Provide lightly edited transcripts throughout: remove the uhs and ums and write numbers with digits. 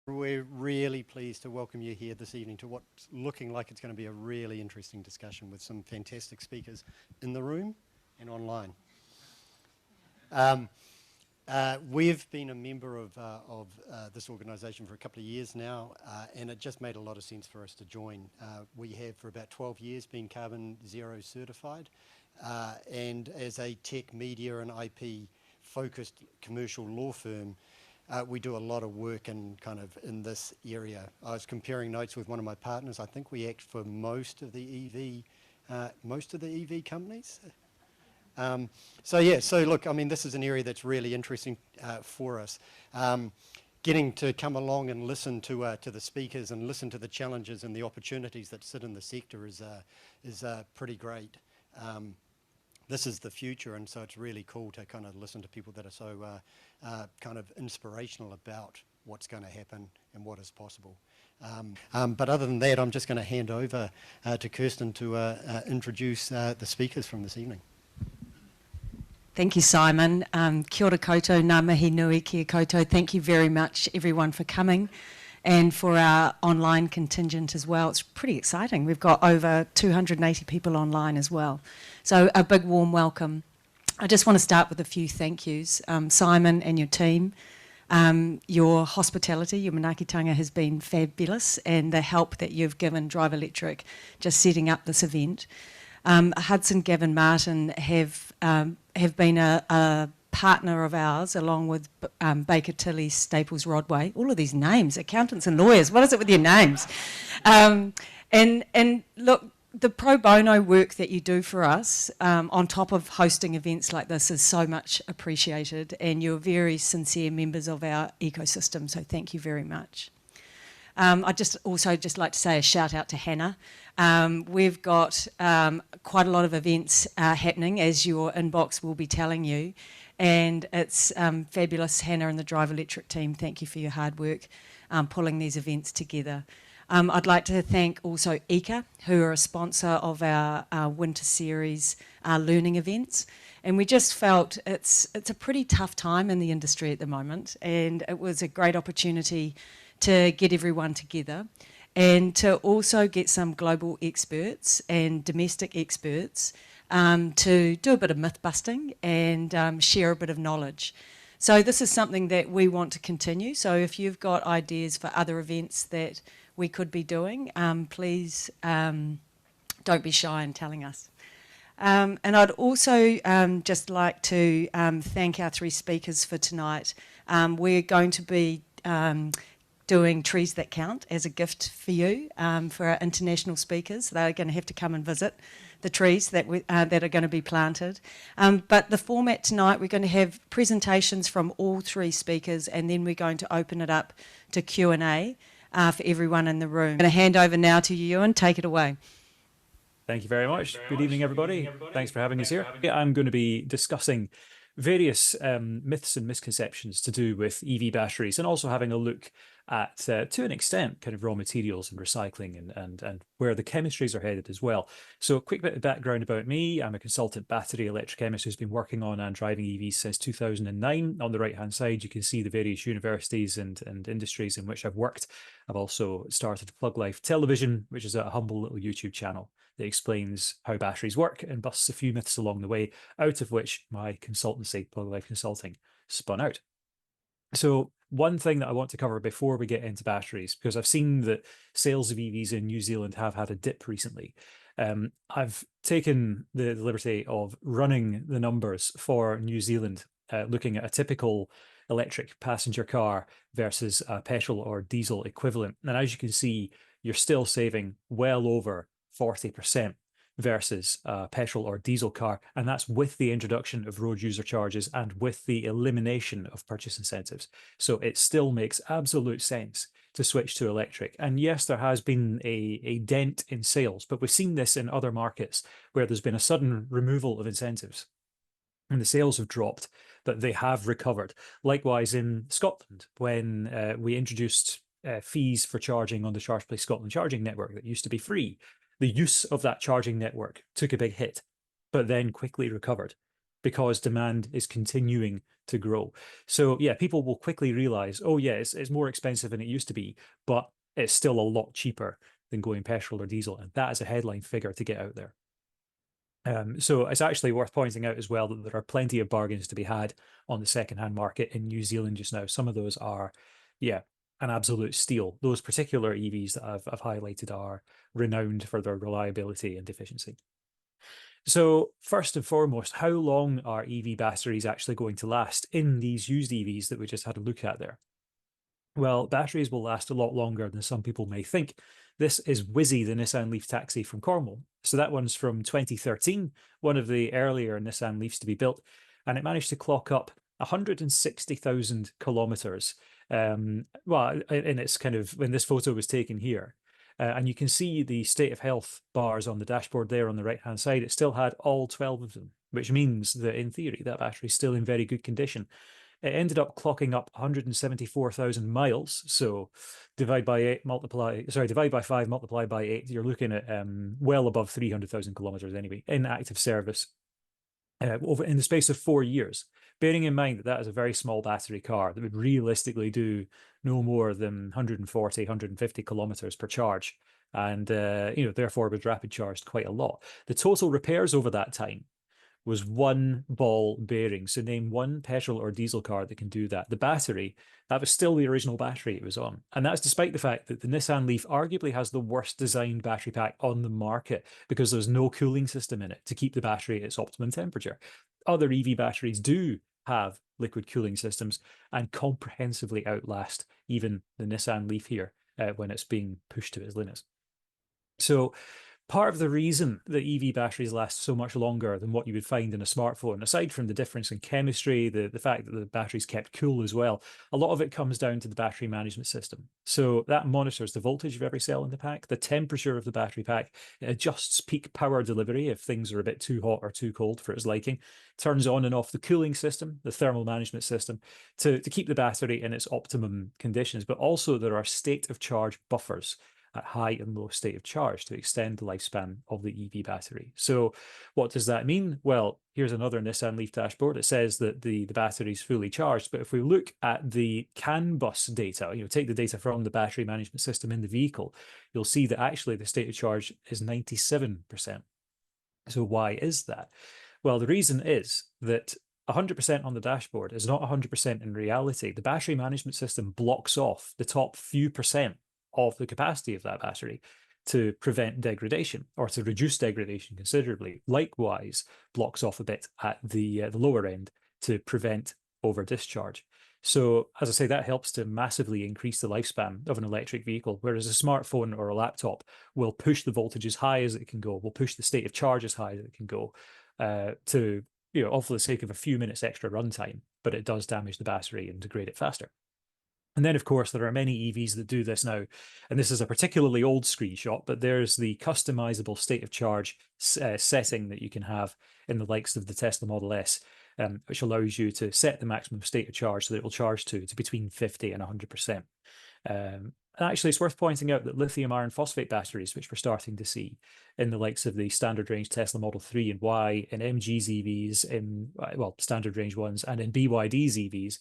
We're really pleased to welcome you here this evening to what's looking like it's going to be a really interesting discussion with some fantastic speakers in the room and online. We've been a member of this organisation for a couple of years now, and it just made a lot of sense for us to join. We have for about 12 years been Carbon Zero certified, and as a tech, media and IP focused commercial law firm, we do a lot of work in this area. I was comparing notes with one of my partners. I think we act for most of the EV companies. So look, I mean, this is an area that's really interesting for us. Getting to come along and listen to the speakers and listen to the challenges and the opportunities that sit in the sector is pretty great. This is the future, and so it's really cool to kind of listen to people that are so kind of inspirational about what's going to happen and what is possible. But other than that, I'm just going to hand over to Kirsten to introduce the speakers from this evening. Thank you, Simon. Kia ora koutou, ngā mihi nui kia koutou. Thank you very much, everyone, for coming, and for our online contingent as well. It's pretty exciting. We've got over 280 people online as well. So a big warm welcome. I just want to start with a few thank yous. Simon and your team, your hospitality, your manaakitanga has been fabulous, and the help that you've given Drive Electric just setting up this event. Hudson, Gavin, Martin have been a partner of ours, along with Baker Tilly, Staples, Rodway. All of these names, accountants and lawyers. What is it with your names? And look, the pro bono work that you do for us, on top of hosting events like this, is so much appreciated, and you're very sincere members of our ecosystem, so thank you very much. I'd just like to say a shout out to Hannah. We've got quite a lot of events happening, as your inbox will be telling you, and it's fabulous. Hannah and the Drive Electric team, thank you for your hard work pulling these events together. I'd like to thank also ECA, who are a sponsor of our winter series learning events. And we just felt it's a pretty tough time in the industry at the moment, and it was a great opportunity to get everyone together and to also get some global experts and domestic experts to do a bit of myth busting and share a bit of knowledge. So this is something that we want to continue. So if you've got ideas for other events that we could be doing, please don't be shy in telling us. And I'd also just like to thank our three speakers for tonight. We're going to be doing Trees That Count as a gift for you, for our international speakers. They're going to have to come and visit the trees that are going to be planted. But the format tonight, we're going to have presentations from all three speakers, and then we're going to open it up to Q&A for everyone in the room. I'm going to hand over now to you, Euan. Take it away. Thank you very much. Good evening, everybody. Thanks for having us here. I'm going to be discussing various myths and misconceptions to do with EV batteries, and also having a look at, to an extent, kind of raw materials and recycling and where the chemistries are headed as well. So a quick bit of background about me. I'm a consultant battery electrochemist who's been working on and driving EVs since 2009. On the right-hand side, you can see the various universities and industries in which I've worked. I've also started Plug Life Television, which is a humble little YouTube channel that explains how batteries work and busts a few myths along the way, out of which my consultancy, Plug Life Consulting, spun out. So one thing that I want to cover before we get into batteries, because I've seen that sales of EVs in New Zealand have had a dip recently. I've taken the liberty of running the numbers for New Zealand, looking at a typical electric passenger car versus a petrol or diesel equivalent. And as you can see, you're still saving well over 40% versus a petrol or diesel car, and that's with the introduction of road user charges and with the elimination of purchase incentives. So it still makes absolute sense to switch to electric. And yes, there has been a dent in sales, but we've seen this in other markets where there's been a sudden removal of incentives and the sales have dropped, but they have recovered. Likewise in Scotland, when we introduced fees for charging on the ChargePlay Scotland charging network that used to be free, the use of that charging network took a big hit, but then quickly recovered because demand is continuing to grow. So yeah, people will quickly realize, oh yeah, it's more expensive than it used to be, but it's still a lot cheaper than going petrol or diesel. And that is a headline figure to get out there. So it's actually worth pointing out as well that there are plenty of bargains to be had on the secondhand market in New Zealand just now. Some of those are, yeah, an absolute steal. Those particular EVs that I've highlighted are renowned for their reliability and efficiency. So first and foremost, how long are EV batteries actually going to last in these used EVs that we just had a look at there? Well, batteries will last a lot longer than some people may think. This is Wizzy, the Nissan Leaf taxi from Cornwall. So that one's from 2013, one of the earlier Nissan Leafs to be built, and it managed to clock up 160,000 kilometers. Well, in its kind of when this photo was taken here, and you can see the state of health bars on the dashboard there on the right-hand side. It still had all 12 of them, which means that in theory that battery is still in very good condition. It ended up clocking up 174,000 miles. So divide by 5, multiply by 8, you're looking at well above 300,000 kilometers anyway, in active service over in the space of 4 years. Bearing in mind that that is a very small battery car that would realistically do no more than 140, 150 kilometers per charge. And, therefore was rapid charged quite a lot. The total repairs over that time was one ball bearing. So name one petrol or diesel car that can do that. The battery, that was still the original battery it was on. And that's despite the fact that the Nissan Leaf arguably has the worst designed battery pack on the market because there's no cooling system in it to keep the battery at its optimum temperature. Other EV batteries do have liquid cooling systems and comprehensively outlast even the Nissan Leaf here when it's being pushed to its limits. So part of the reason that EV batteries last so much longer than what you would find in a smartphone, aside from the difference in chemistry, the fact that the battery's kept cool as well, a lot of it comes down to the battery management system. So that monitors the voltage of every cell in the pack, the temperature of the battery pack, it adjusts peak power delivery if things are a bit too hot or too cold for its liking, turns on and off the cooling system, the thermal management system, to keep the battery in its optimum conditions. But also there are state of charge buffers at high and low state of charge to extend the lifespan of the EV battery. So what does that mean? Well, here's another Nissan Leaf dashboard. It says that the battery is fully charged, but if we look at the CAN bus data, take the data from the battery management system in the vehicle, you'll see that actually the state of charge is 97%. So why is that? Well, the reason is that 100% on the dashboard is not 100% in reality. The battery management system blocks off the top few percent of the capacity of that battery to prevent degradation or to reduce degradation considerably. Likewise, blocks off a bit at the lower end to prevent over discharge. So as I say, that helps to massively increase the lifespan of an electric vehicle, whereas a smartphone or a laptop will push the voltage as high as it can go, will push the state of charge as high as it can go to, all for the sake of a few minutes extra runtime, but it does damage the battery and degrade it faster. And then, of course, there are many EVs that do this now. And this is a particularly old screenshot, but there's the customizable state of charge setting that you can have in the likes of the Tesla Model S, which allows you to set the maximum state of charge so that it will charge to between 50 and 100%. And actually, it's worth pointing out that lithium iron phosphate batteries, which we're starting to see in the likes of the standard range Tesla Model 3 and Y, in MG's EVs, in, standard range ones, and in BYD's EVs,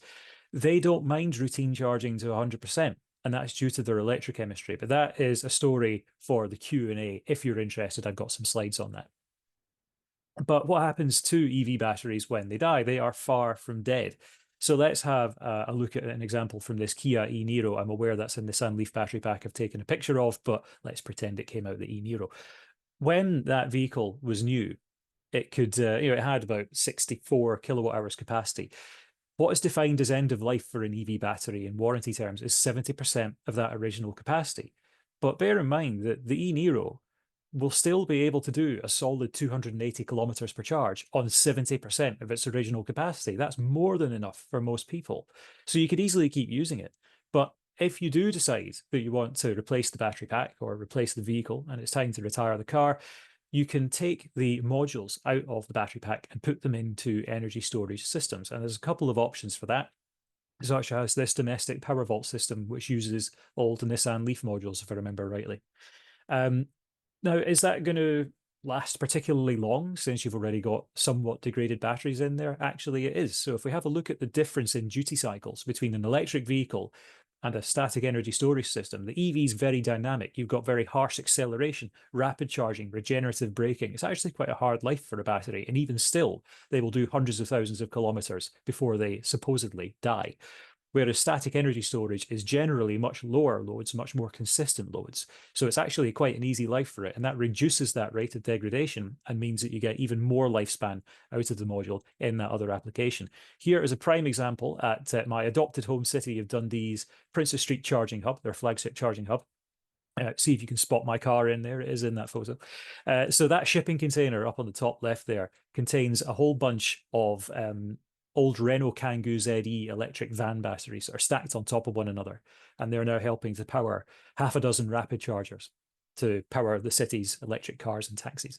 they don't mind routine charging to 100%, and that's due to their electric chemistry. But that is a story for the Q&A. If you're interested, I've got some slides on that. But what happens to EV batteries when they die? They are far from dead. So let's have a look at an example from this Kia e-Niro. I'm aware that's in the Nissan Leaf battery pack I've taken a picture of, but let's pretend it came out the e-Niro. When that vehicle was new, it could, it had about 64 kilowatt hours capacity. What is defined as end of life for an EV battery in warranty terms is 70% of that original capacity. But bear in mind that the e-Niro will still be able to do a solid 280 kilometers per charge on 70% of its original capacity. That's more than enough for most people. So you could easily keep using it. But if you do decide that you want to replace the battery pack or replace the vehicle and it's time to retire the car, you can take the modules out of the battery pack and put them into energy storage systems. And there's a couple of options for that, such as this domestic power vault system, which uses old Nissan Leaf modules, if I remember rightly. Now, is that going to last particularly long since you've already got somewhat degraded batteries in there? Actually, it is. So if we have a look at the difference in duty cycles between an electric vehicle and a static energy storage system, the EV is very dynamic. You've got very harsh acceleration, rapid charging, regenerative braking. It's actually quite a hard life for a battery. And even still, they will do hundreds of thousands of kilometers before they supposedly die. Whereas static energy storage is generally much lower loads, much more consistent loads. So it's actually quite an easy life for it. And that reduces that rate of degradation and means that you get even more lifespan out of the module in that other application. Here is a prime example at my adopted home city of Dundee's Princess Street Charging Hub, their flagship charging hub. See if you can spot my car in there. It is in that photo. So that shipping container up on the top left there contains a whole bunch of old Renault Kangoo ZE electric van batteries that are stacked on top of one another. And they're now helping to power half a dozen rapid chargers to power the city's electric cars and taxis.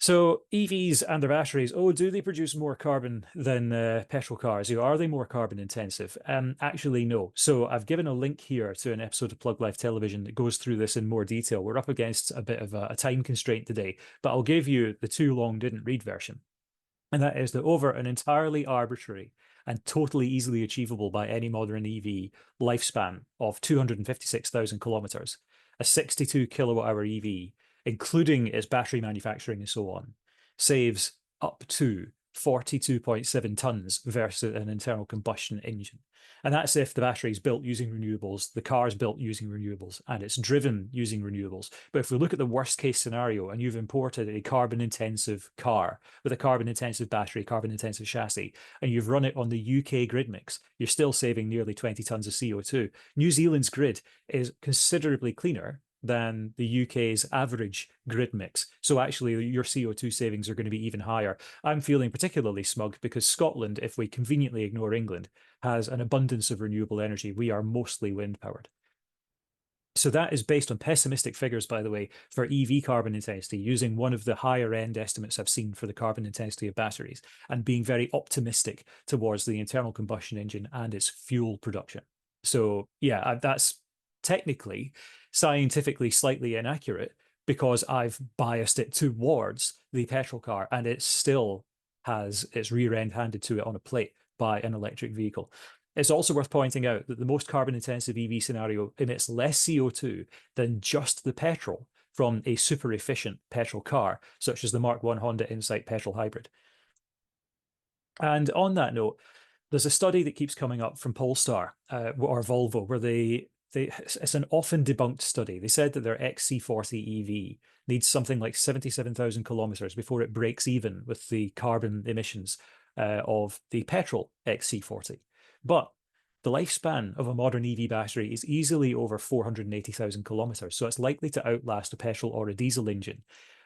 So EVs and their batteries, oh, do they produce more carbon than petrol cars? Are they more carbon intensive? Actually, no. So I've given a link here to an episode of Plug Life Television that goes through this in more detail. We're up against a bit of a time constraint today, but I'll give you the too long didn't read version. And that is that over an entirely arbitrary and totally easily achievable by any modern EV lifespan of 256,000 kilometers, a 62 kilowatt hour EV, including its battery manufacturing and so on, saves up to 42.7 tons versus an internal combustion engine. And that's if the battery is built using renewables, the car is built using renewables, and it's driven using renewables. But if we look at the worst case scenario and you've imported a carbon intensive car with a carbon intensive battery, carbon intensive chassis, and you've run it on the UK grid mix, you're still saving nearly 20 tons of CO2. New Zealand's grid is considerably cleaner than the UK's average grid mix. So actually your CO2 savings are going to be even higher. I'm feeling particularly smug because Scotland, if we conveniently ignore England, has an abundance of renewable energy. We are mostly wind powered. So that is based on pessimistic figures, by the way, for EV carbon intensity, using one of the higher end estimates I've seen for the carbon intensity of batteries, and being very optimistic towards the internal combustion engine and its fuel production. So yeah, that's technically, scientifically slightly inaccurate because I've biased it towards the petrol car, and it still has its rear end handed to it on a plate by an electric vehicle. It's also worth pointing out that the most carbon intensive EV scenario emits less CO2 than just the petrol from a super efficient petrol car, such as the Mark I Honda Insight petrol hybrid. And on that note, there's a study that keeps coming up from Polestar or Volvo, where it's an often debunked study. They said that their XC40 EV needs something like 77,000 kilometers before it breaks even with the carbon emissions of the petrol XC40. But the lifespan of a modern EV battery is easily over 480,000 kilometers, so it's likely to outlast a petrol or a diesel engine.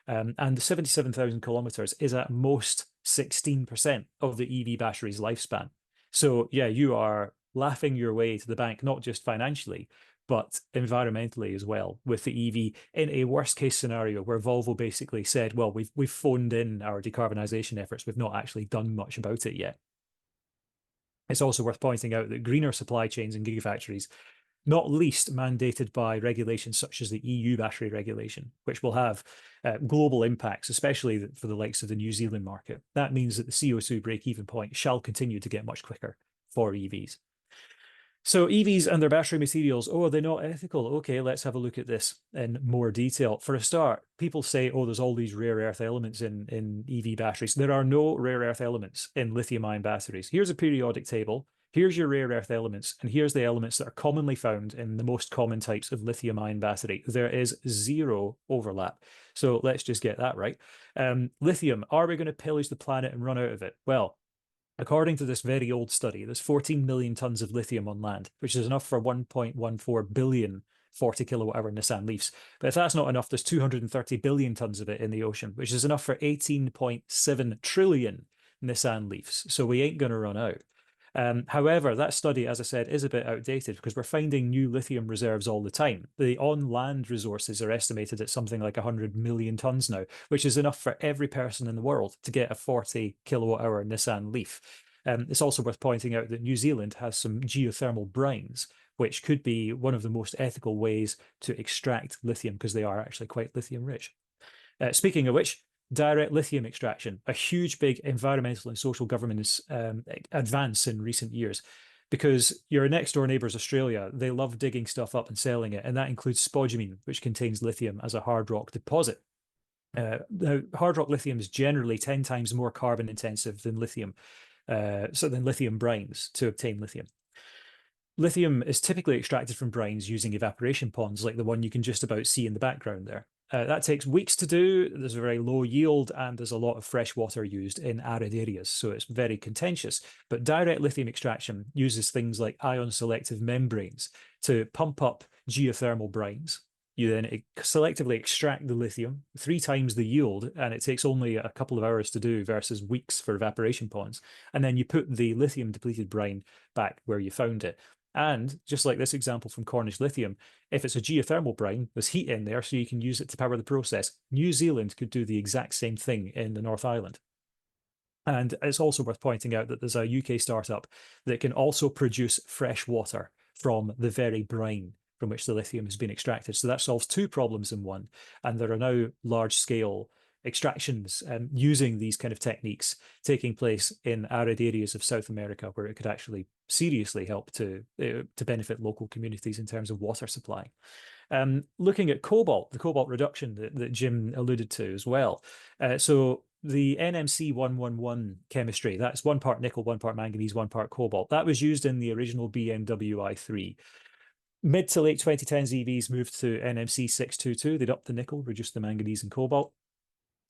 And the 77,000 kilometers is at most 16% of the EV battery's lifespan. So yeah, you are laughing your way to the bank, not just financially, but environmentally as well, with the EV in a worst case scenario where Volvo basically said, well, we've phoned in our decarbonisation efforts, we've not actually done much about it yet. It's also worth pointing out that greener supply chains and gigafactories, not least mandated by regulations such as the EU battery regulation, which will have global impacts, especially for the likes of the New Zealand market. That means that the CO2 break-even point shall continue to get much quicker for EVs. So EVs and their battery materials, oh, are they not ethical? Okay, let's have a look at this in more detail. For a start, people say, oh, there's all these rare earth elements in EV batteries. There are no rare earth elements in lithium-ion batteries. Here's a periodic table. Here's your rare earth elements, and here's the elements that are commonly found in the most common types of lithium-ion battery. There is zero overlap. So let's just get that right. Lithium, are we going to pillage the planet and run out of it? Well, according to this very old study, there's 14 million tons of lithium on land, which is enough for 1.14 billion 40 kilowatt hour Nissan Leafs. But if that's not enough, there's 230 billion tons of it in the ocean, which is enough for 18.7 trillion Nissan Leafs. So we ain't going to run out. However, that study, as I said, is a bit outdated because we're finding new lithium reserves all the time. The on-land resources are estimated at something like 100 million tons now, which is enough for every person in the world to get a 40 kilowatt hour Nissan Leaf. It's also worth pointing out that New Zealand has some geothermal brines, which could be one of the most ethical ways to extract lithium because they are actually quite lithium rich. Speaking of which, direct lithium extraction, a huge, big environmental and social governance advance in recent years. Because your next door neighbors, Australia, they love digging stuff up and selling it, and that includes spodumene, which contains lithium as a hard rock deposit. Now, hard rock lithium is generally 10 times more carbon intensive than lithium, than lithium brines to obtain lithium. Lithium is typically extracted from brines using evaporation ponds, like the one you can just about see in the background there. That takes weeks to do. There's a very low yield, and there's a lot of fresh water used in arid areas, so it's very contentious. But direct lithium extraction uses things like ion selective membranes to pump up geothermal brines. You then selectively extract the lithium, 3 times the yield, and it takes only a couple of hours to do versus weeks for evaporation ponds. And then you put the lithium depleted brine back where you found it. And just like this example from Cornish Lithium, if it's a geothermal brine, there's heat in there, so you can use it to power the process. New Zealand could do the exact same thing in the North Island. And it's also worth pointing out that there's a UK startup that can also produce fresh water from the very brine from which the lithium has been extracted. So that solves 2 problems in one. And there are now large-scale extractions using these kind of techniques taking place in arid areas of South America, where it could actually seriously help to benefit local communities in terms of water supply. Looking at cobalt, the cobalt reduction that Jim alluded to as well. So the NMC 111 chemistry, that's 1 part nickel, 1 part manganese, 1 part cobalt. That was used in the original BMW i3. Mid to late 2010s EVs moved to NMC 622. They'd up the nickel, reduce the manganese and cobalt.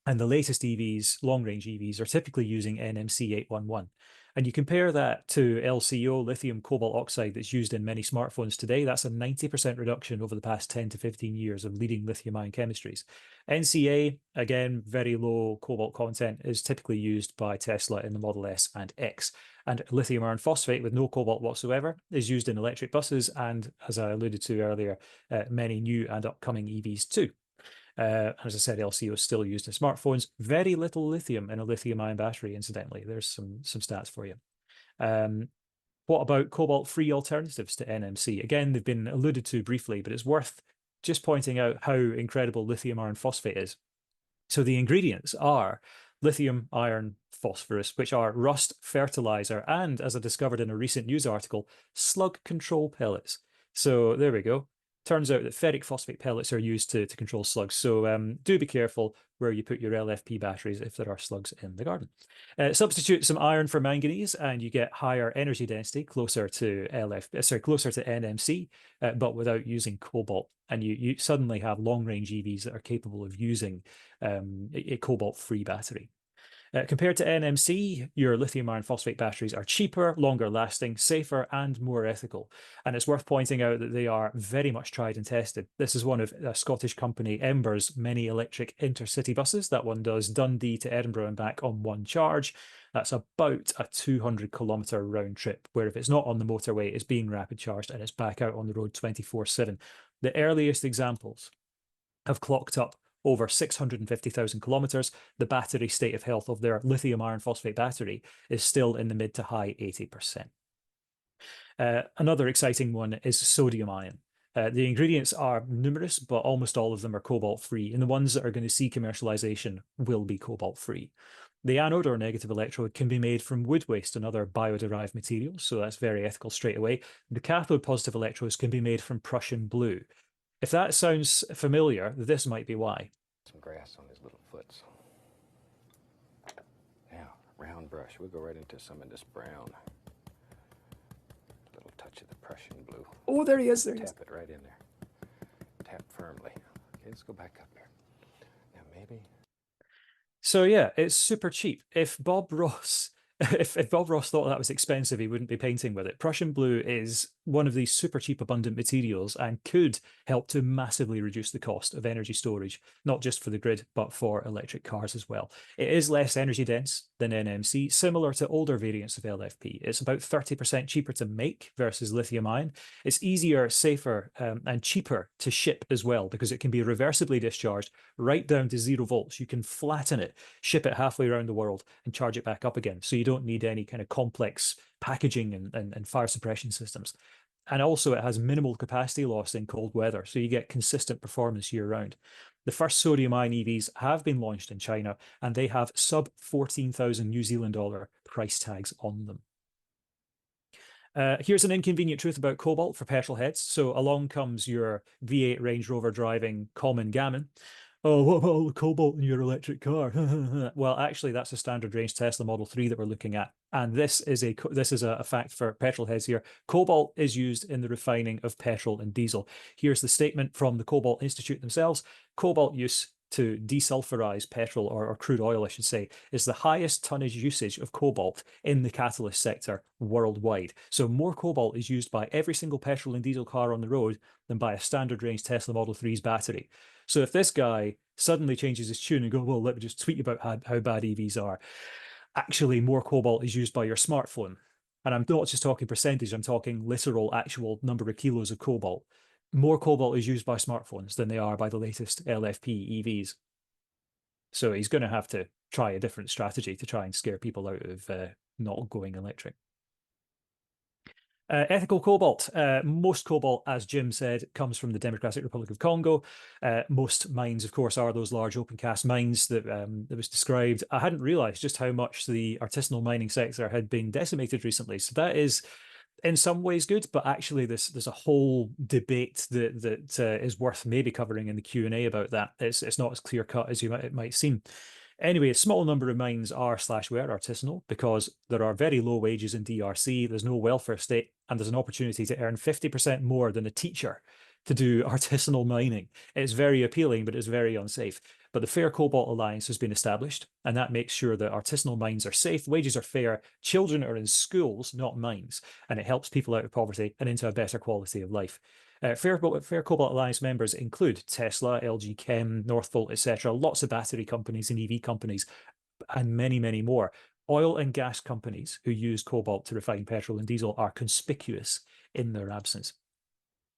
And the latest EVs, long-range EVs, are typically using NMC 811. And you compare that to LCO, lithium cobalt oxide, that's used in many smartphones today. That's a 90% reduction over the past 10 to 15 years of leading lithium-ion chemistries. NCA, again, very low cobalt content, is typically used by Tesla in the Model S and X. And lithium iron phosphate with no cobalt whatsoever is used in electric buses and, as I alluded to earlier, many new and upcoming EVs too. As I said, LCO is still used in smartphones. Very little lithium in a lithium-ion battery, incidentally. There's some stats for you. What about cobalt-free alternatives to NMC? Again, they've been alluded to briefly, but it's worth just pointing out how incredible lithium iron phosphate is. So the ingredients are lithium iron phosphorus, which are rust fertilizer, and, as I discovered in a recent news article, slug control pellets. So there we go. Turns out that ferric phosphate pellets are used to control slugs. So do be careful where you put your LFP batteries if there are slugs in the garden. Substitute some iron for manganese and you get higher energy density, closer to closer to NMC, but without using cobalt. And you suddenly have long-range EVs that are capable of using a cobalt-free battery. Compared to NMC, your lithium iron phosphate batteries are cheaper, longer lasting, safer, and more ethical. And it's worth pointing out that they are very much tried and tested. This is one of a Scottish company, Ember's, many electric intercity buses. That one does Dundee to Edinburgh and back on 1 charge. That's about a 200-kilometre round trip, where if it's not on the motorway, it's being rapid charged and it's back out on the road 24/7. The earliest examples have clocked up over 650,000 kilometers. The battery state of health of their lithium iron phosphate battery is still in the mid to high 80%. Another exciting one is sodium ion. The ingredients are numerous, but almost all of them are cobalt-free, and the ones that are going to see commercialization will be cobalt-free. The anode or negative electrode can be made from wood waste and other bio-derived materials, so that's very ethical straight away. The cathode positive electrodes can be made from Prussian blue. If that sounds familiar, this might be why. Some grass on his little foot. Now, round brush. We'll go right into some of this brown. A little touch of the Prussian blue. Oh, there he is. There he is. Tap it right in there. Tap firmly. Okay, let's go back up there. Now, maybe. So yeah, it's super cheap. If Bob Ross thought that was expensive, he wouldn't be painting with it. Prussian blue is one of these super cheap, abundant materials and could help to massively reduce the cost of energy storage, not just for the grid, but for electric cars as well. It is less energy dense than NMC, similar to older variants of LFP. It's about 30% cheaper to make versus lithium ion. It's easier, safer, and cheaper to ship as well, because it can be reversibly discharged right down to 0 volts. You can flatten it, ship it halfway around the world, and charge it back up again. So you don't need any kind of complex packaging and fire suppression systems. And also it has minimal capacity loss in cold weather, so you get consistent performance year round. The first sodium-ion EVs have been launched in China, and they have sub 14,000 New Zealand dollar price tags on them. Here's an inconvenient truth about cobalt for petrol heads. So along comes your V8 Range Rover driving common gammon. Oh, what about all the cobalt in your electric car? Well, actually, that's a standard range Tesla Model 3 that we're looking at. And this is a fact for petrol heads here. Cobalt is used in the refining of petrol and diesel. Here's the statement from the Cobalt Institute themselves. Cobalt use to desulfurize petrol or crude oil, I should say, is the highest tonnage usage of cobalt in the catalyst sector worldwide. So more cobalt is used by every single petrol and diesel car on the road than by a standard range Tesla Model 3's battery. So if this guy suddenly changes his tune and go, well, let me just tweet about how bad EVs are, actually more cobalt is used by your smartphone. And I'm not just talking percentage, I'm talking literal actual number of kilos of cobalt. More cobalt is used by smartphones than they are by the latest LFP EVs. So he's going to have to try a different strategy to try and scare people out of not going electric. Ethical cobalt. Most cobalt, as Jim said, comes from the Democratic Republic of Congo. Most mines, of course, are those large open cast mines that was described. I hadn't realized just how much the artisanal mining sector had been decimated recently. So that is in some ways good, but actually there's a whole debate that is worth maybe covering in the Q&A about that. It's not as clear cut as it might seem. Anyway, a small number of mines are /were artisanal because there are very low wages in DRC, there's no welfare state, and there's an opportunity to earn 50% more than a teacher to do artisanal mining. It's very appealing, but it's very unsafe. But the Fair Cobalt Alliance has been established, and that makes sure that artisanal mines are safe, wages are fair, children are in schools, not mines, and it helps people out of poverty and into a better quality of life. Fair Cobalt Alliance members include Tesla, LG Chem, Northvolt, etc., lots of battery companies and EV companies, and many, many more. Oil and gas companies who use cobalt to refine petrol and diesel are conspicuous in their absence.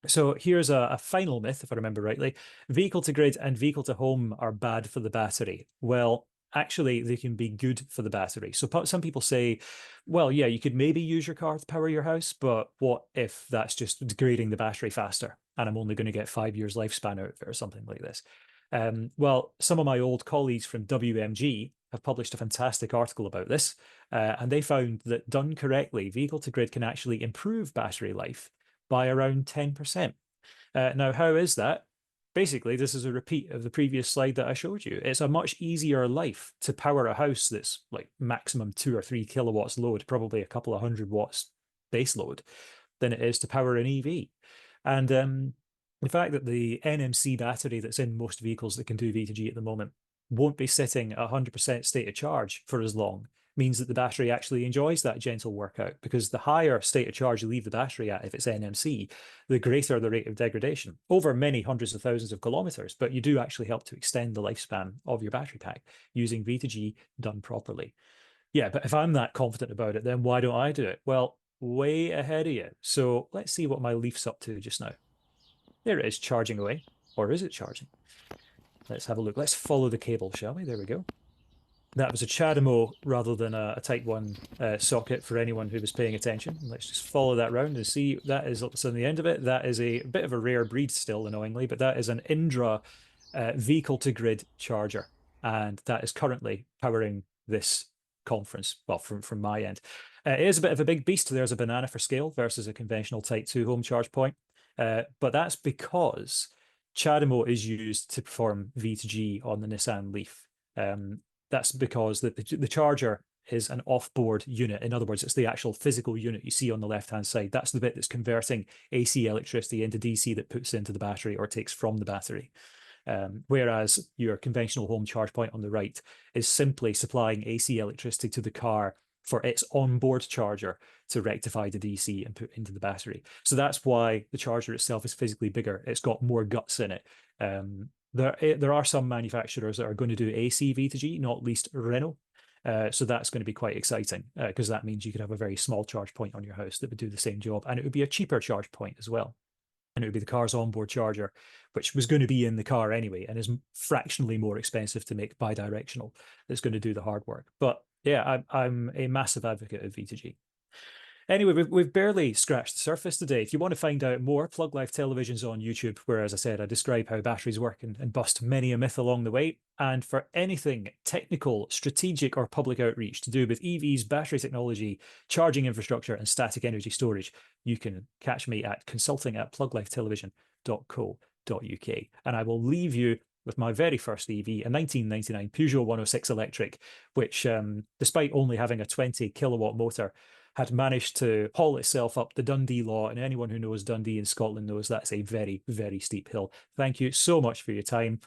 So here's a final myth, if I remember rightly. Vehicle to grid and vehicle to home are bad for the battery. Well, actually, they can be good for the battery. So some people say, well, yeah, you could maybe use your car to power your house, but what if that's just degrading the battery faster and I'm only going to get 5 years lifespan out of it or something like this? Well, some of my old colleagues from WMG have published a fantastic article about this, and they found that done correctly, vehicle to grid can actually improve battery life by around 10%. Now, how is that? Basically, this is a repeat of the previous slide that I showed you. It's a much easier life to power a house that's like maximum 2 or 3 kilowatts load, probably a couple of 100 watts base load, than it is to power an EV. And the fact that the NMC battery that's in most vehicles that can do V2G at the moment won't be sitting at 100% state of charge for as long means that the battery actually enjoys that gentle workout, because the higher state of charge you leave the battery at, if it's NMC, the greater the rate of degradation over many hundreds of thousands of kilometers. But you do actually help to extend the lifespan of your battery pack using V2G done properly. Yeah, but if I'm that confident about it, then why don't I do it? Well, way ahead of you. So let's see what my Leaf's up to just now. There it is, charging away. Or is it charging? Let's have a look. Let's follow the cable, shall we? There we go. That was a CHAdeMO rather than a Type 1 socket for anyone who was paying attention. Let's just follow that round and see. That is on the end of it. That is a bit of a rare breed still, annoyingly, but that is an Indra vehicle-to-grid charger. And that is currently powering this conference, well, from my end. It is a bit of a big beast. There's a banana for scale versus a conventional Type 2 home charge point. But that's because CHAdeMO is used to perform V2G on the Nissan Leaf. That's because the charger is an off-board unit. In other words, it's the actual physical unit you see on the left-hand side. That's the bit that's converting AC electricity into DC that puts into the battery or takes from the battery. Whereas your conventional home charge point on the right is simply supplying AC electricity to the car for its onboard charger to rectify the DC and put into the battery. So that's why the charger itself is physically bigger. It's got more guts in it. There are some manufacturers that are going to do AC V2G, not least Renault. So that's going to be quite exciting because that means you could have a very small charge point on your house that would do the same job, and it would be a cheaper charge point as well. And it would be the car's onboard charger, which was going to be in the car anyway, and is fractionally more expensive to make bi-directional. That's going to do the hard work. But yeah, I'm a massive advocate of V2G. Anyway, we've barely scratched the surface today. If you want to find out more, Plug Life Television's on YouTube, where, as I said, I describe how batteries work and bust many a myth along the way. And for anything technical, strategic, or public outreach to do with EVs, battery technology, charging infrastructure, and static energy storage, you can catch me at consulting@pluglifetelevision.co.uk. And I will leave you with my very first EV, a 1999 Peugeot 106 electric, which, despite only having a 20 kilowatt motor, had managed to haul itself up the Dundee Law, and anyone who knows Dundee in Scotland knows that's a very, very steep hill. Thank you so much for your time.